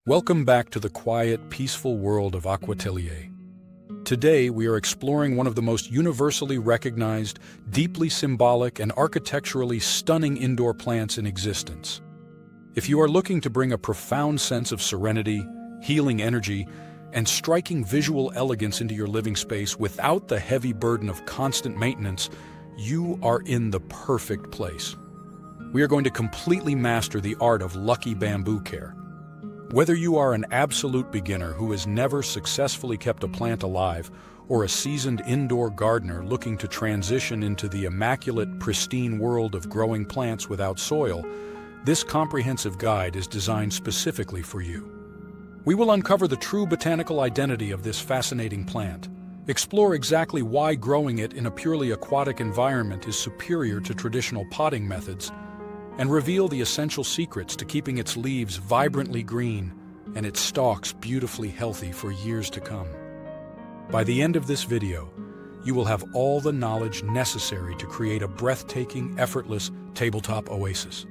Welcome back to the quiet, peaceful world of Aquatelier. Today, we are exploring one of the most universally recognized, deeply symbolic, and architecturally stunning indoor plants in existence. If you are looking to bring a profound sense of serenity, healing energy, and striking visual elegance into your living space without the heavy burden of constant maintenance, you are in the perfect place. We are going to completely master the art of lucky bamboo care. Whether you are an absolute beginner who has never successfully kept a plant alive, or a seasoned indoor gardener looking to transition into the immaculate, pristine world of growing plants without soil, this comprehensive guide is designed specifically for you. We will uncover the true botanical identity of this fascinating plant, explore exactly why growing it in a purely aquatic environment is superior to traditional potting methods, and reveal the essential secrets to keeping its leaves vibrantly green and its stalks beautifully healthy for years to come. By the end of this video, you will have all the knowledge necessary to create a breathtaking, effortless tabletop oasis.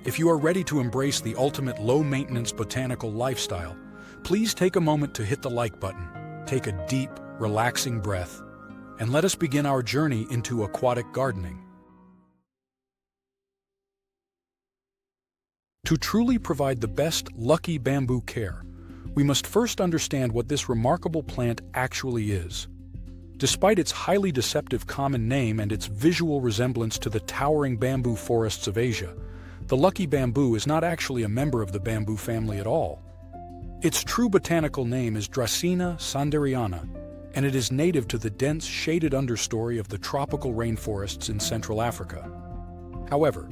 If you are ready to embrace the ultimate low-maintenance botanical lifestyle, please take a moment to hit the like button, take a deep, relaxing breath, and let us begin our journey into aquatic gardening. To truly provide the best lucky bamboo care, we must first understand what this remarkable plant actually is. Despite its highly deceptive common name and its visual resemblance to the towering bamboo forests of Asia, the lucky bamboo is not actually a member of the bamboo family at all. Its true botanical name is Dracaena Sanderiana, and it is native to the dense, shaded understory of the tropical rainforests in Central Africa. However,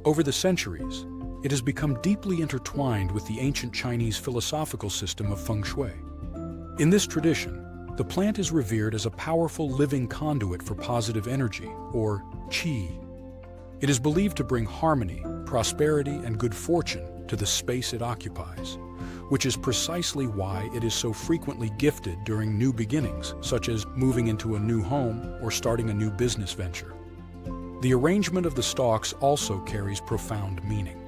over the centuries, it has become deeply intertwined with the ancient Chinese philosophical system of Feng Shui. In this tradition, the plant is revered as a powerful living conduit for positive energy, or qi. It is believed to bring harmony, prosperity, and good fortune to the space it occupies, which is precisely why it is so frequently gifted during new beginnings, such as moving into a new home or starting a new business venture. The arrangement of the stalks also carries profound meaning.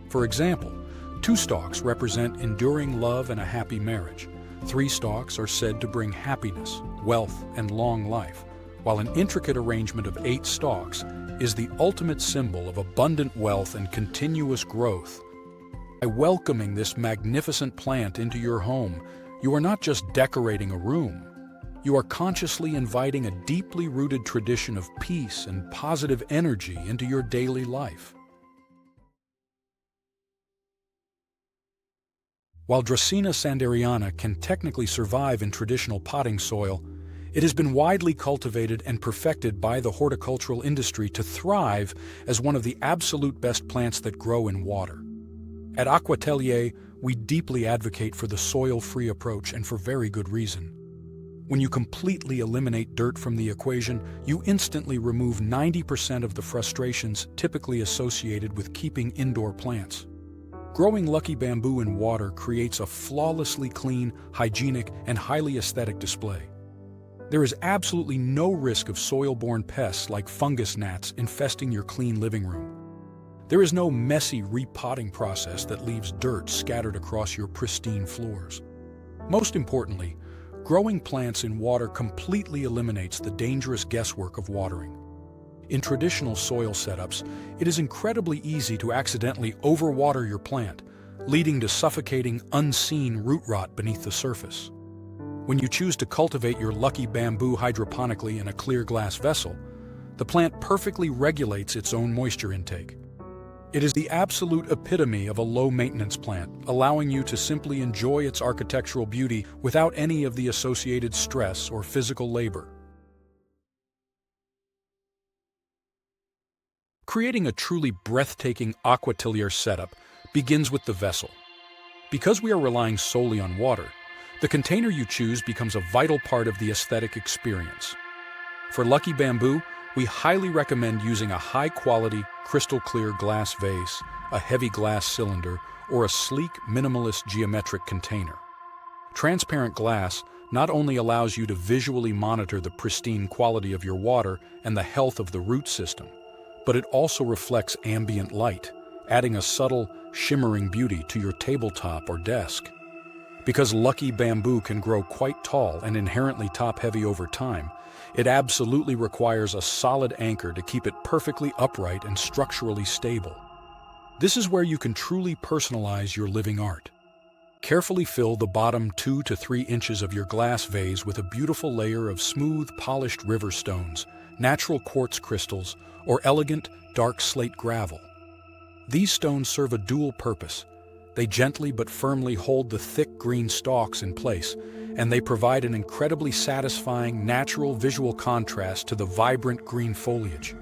For example, 2 stalks represent enduring love and a happy marriage. 3 stalks are said to bring happiness, wealth, and long life, while an intricate arrangement of 8 stalks is the ultimate symbol of abundant wealth and continuous growth. By welcoming this magnificent plant into your home, you are not just decorating a room. You are consciously inviting a deeply rooted tradition of peace and positive energy into your daily life. While Dracaena Sanderiana can technically survive in traditional potting soil, it has been widely cultivated and perfected by the horticultural industry to thrive as one of the absolute best plants that grow in water. At Aquatelier, we deeply advocate for the soil-free approach, and for very good reason. When you completely eliminate dirt from the equation, you instantly remove 90% of the frustrations typically associated with keeping indoor plants. Growing lucky bamboo in water creates a flawlessly clean, hygienic, and highly aesthetic display. There is absolutely no risk of soil-borne pests like fungus gnats infesting your clean living room. There is no messy repotting process that leaves dirt scattered across your pristine floors. Most importantly, growing plants in water completely eliminates the dangerous guesswork of watering. In traditional soil setups, it is incredibly easy to accidentally overwater your plant, leading to suffocating, unseen root rot beneath the surface. When you choose to cultivate your lucky bamboo hydroponically in a clear glass vessel, the plant perfectly regulates its own moisture intake. It is the absolute epitome of a low-maintenance plant, allowing you to simply enjoy its architectural beauty without any of the associated stress or physical labor. Creating a truly breathtaking Aquatelier setup begins with the vessel. Because we are relying solely on water, the container you choose becomes a vital part of the aesthetic experience. For lucky bamboo, we highly recommend using a high-quality, crystal-clear glass vase, a heavy glass cylinder, or a sleek, minimalist geometric container. Transparent glass not only allows you to visually monitor the pristine quality of your water and the health of the root system, but it also reflects ambient light, adding a subtle, shimmering beauty to your tabletop or desk. Because lucky bamboo can grow quite tall and inherently top-heavy over time, it absolutely requires a solid anchor to keep it perfectly upright and structurally stable. This is where you can truly personalize your living art. Carefully fill the bottom 2 to 3 inches of your glass vase with a beautiful layer of smooth, polished river stones, natural quartz crystals, or elegant, dark slate gravel. These stones serve a dual purpose. They gently but firmly hold the thick green stalks in place, and they provide an incredibly satisfying, natural visual contrast to the vibrant green foliage.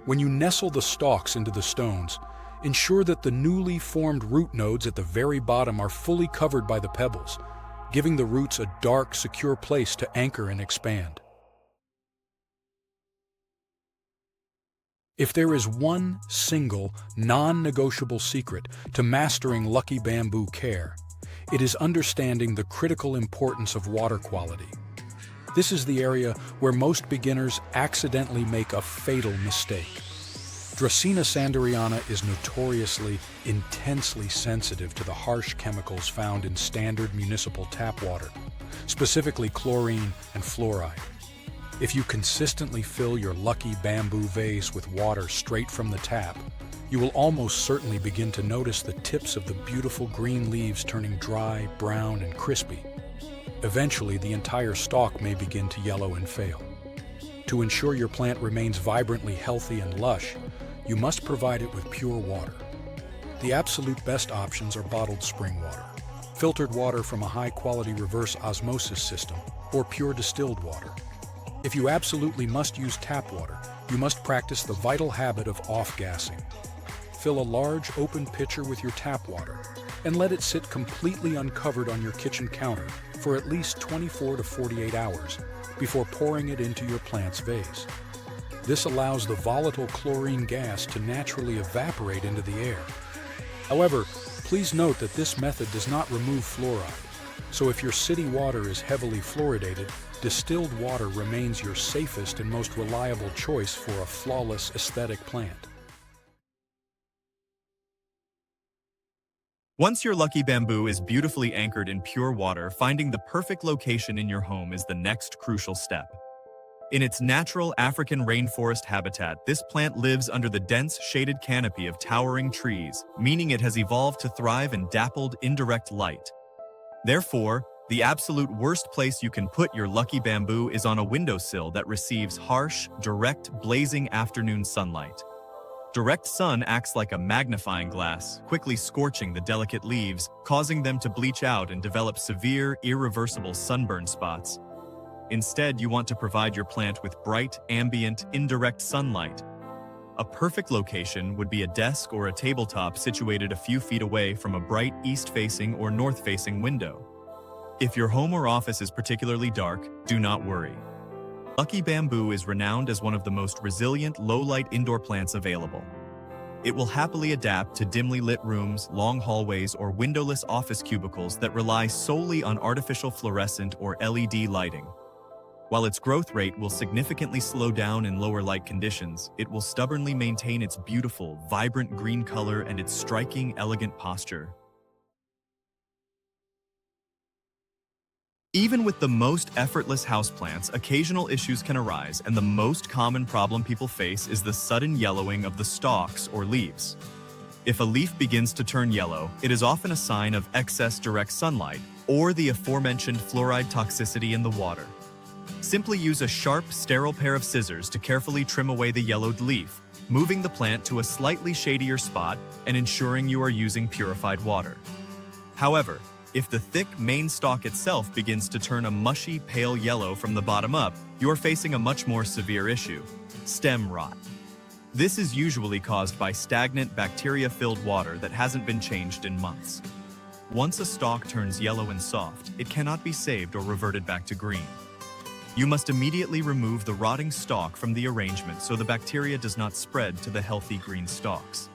When you nestle the stalks into the stones, ensure that the newly formed root nodes at the very bottom are fully covered by the pebbles, giving the roots a dark, secure place to anchor and expand. If there is one single, non-negotiable secret to mastering lucky bamboo care, it is understanding the critical importance of water quality. This is the area where most beginners accidentally make a fatal mistake. Dracaena Sanderiana is notoriously, intensely sensitive to the harsh chemicals found in standard municipal tap water, specifically chlorine and fluoride. If you consistently fill your lucky bamboo vase with water straight from the tap, you will almost certainly begin to notice the tips of the beautiful green leaves turning dry, brown, and crispy. Eventually, the entire stalk may begin to yellow and fail. To ensure your plant remains vibrantly healthy and lush, you must provide it with pure water. The absolute best options are bottled spring water, filtered water from a high-quality reverse osmosis system, or pure distilled water. If you absolutely must use tap water, you must practice the vital habit of off-gassing. Fill a large open pitcher with your tap water and let it sit completely uncovered on your kitchen counter for at least 24 to 48 hours before pouring it into your plant's vase. This allows the volatile chlorine gas to naturally evaporate into the air. However, please note that this method does not remove fluoride, so if your city water is heavily fluoridated, distilled water remains your safest and most reliable choice for a flawless aesthetic plant. Once your lucky bamboo is beautifully anchored in pure water, finding the perfect location in your home is the next crucial step. In its natural African rainforest habitat, this plant lives under the dense, shaded canopy of towering trees, meaning it has evolved to thrive in dappled, indirect light. Therefore, the absolute worst place you can put your lucky bamboo is on a windowsill that receives harsh, direct, blazing afternoon sunlight. Direct sun acts like a magnifying glass, quickly scorching the delicate leaves, causing them to bleach out and develop severe, irreversible sunburn spots. Instead, you want to provide your plant with bright, ambient, indirect sunlight. A perfect location would be a desk or a tabletop situated a few feet away from a bright east-facing or north-facing window. If your home or office is particularly dark, do not worry. Lucky bamboo is renowned as one of the most resilient, low-light indoor plants available. It will happily adapt to dimly lit rooms, long hallways, or windowless office cubicles that rely solely on artificial fluorescent or LED lighting. While its growth rate will significantly slow down in lower light conditions, it will stubbornly maintain its beautiful, vibrant green color and its striking, elegant posture. Even with the most effortless houseplants, occasional issues can arise, and the most common problem people face is the sudden yellowing of the stalks or leaves. If a leaf begins to turn yellow, it is often a sign of excess direct sunlight or the aforementioned fluoride toxicity in the water. Simply use a sharp, sterile pair of scissors to carefully trim away the yellowed leaf, moving the plant to a slightly shadier spot and ensuring you are using purified water. However, if the thick main stalk itself begins to turn a mushy, pale yellow from the bottom up, you are facing a much more severe issue: stem rot. This is usually caused by stagnant, bacteria-filled water that hasn't been changed in months. Once a stalk turns yellow and soft, it cannot be saved or reverted back to green. You must immediately remove the rotting stalk from the arrangement so the bacteria does not spread to the healthy green stalks.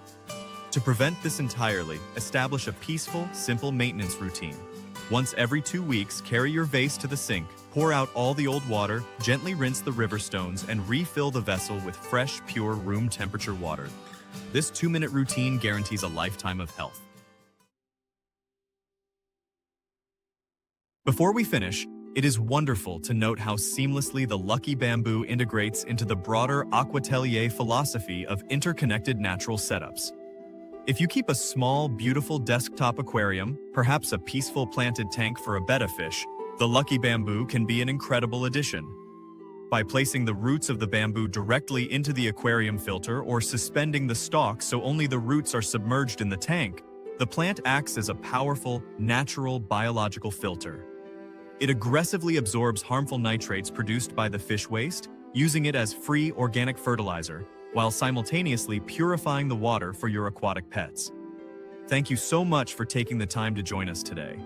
To prevent this entirely, establish a peaceful, simple maintenance routine. Once every 2 weeks, carry your vase to the sink, pour out all the old water, gently rinse the river stones, and refill the vessel with fresh, pure room temperature water. This 2-minute routine guarantees a lifetime of health. Before we finish, it is wonderful to note how seamlessly the Lucky Bamboo integrates into the broader Aquatelier philosophy of interconnected natural setups. If you keep a small, beautiful desktop aquarium, perhaps a peaceful planted tank for a betta fish, the Lucky Bamboo can be an incredible addition. By placing the roots of the bamboo directly into the aquarium filter or suspending the stalks so only the roots are submerged in the tank, the plant acts as a powerful, natural biological filter. It aggressively absorbs harmful nitrates produced by the fish waste, using it as free organic fertilizer, while simultaneously purifying the water for your aquatic pets. Thank you so much for taking the time to join us today.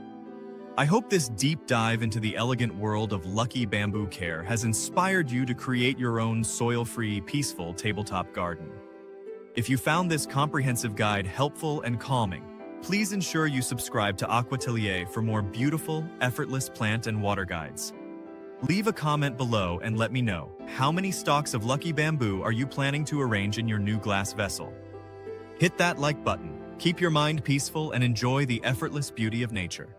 I hope this deep dive into the elegant world of Lucky Bamboo care has inspired you to create your own soil-free, peaceful tabletop garden. If you found this comprehensive guide helpful and calming, please ensure you subscribe to Aquatelier for more beautiful, effortless plant and water guides. Leave a comment below and let me know, how many stalks of Lucky Bamboo are you planning to arrange in your new glass vessel? Hit that like button, keep your mind peaceful, and enjoy the effortless beauty of nature.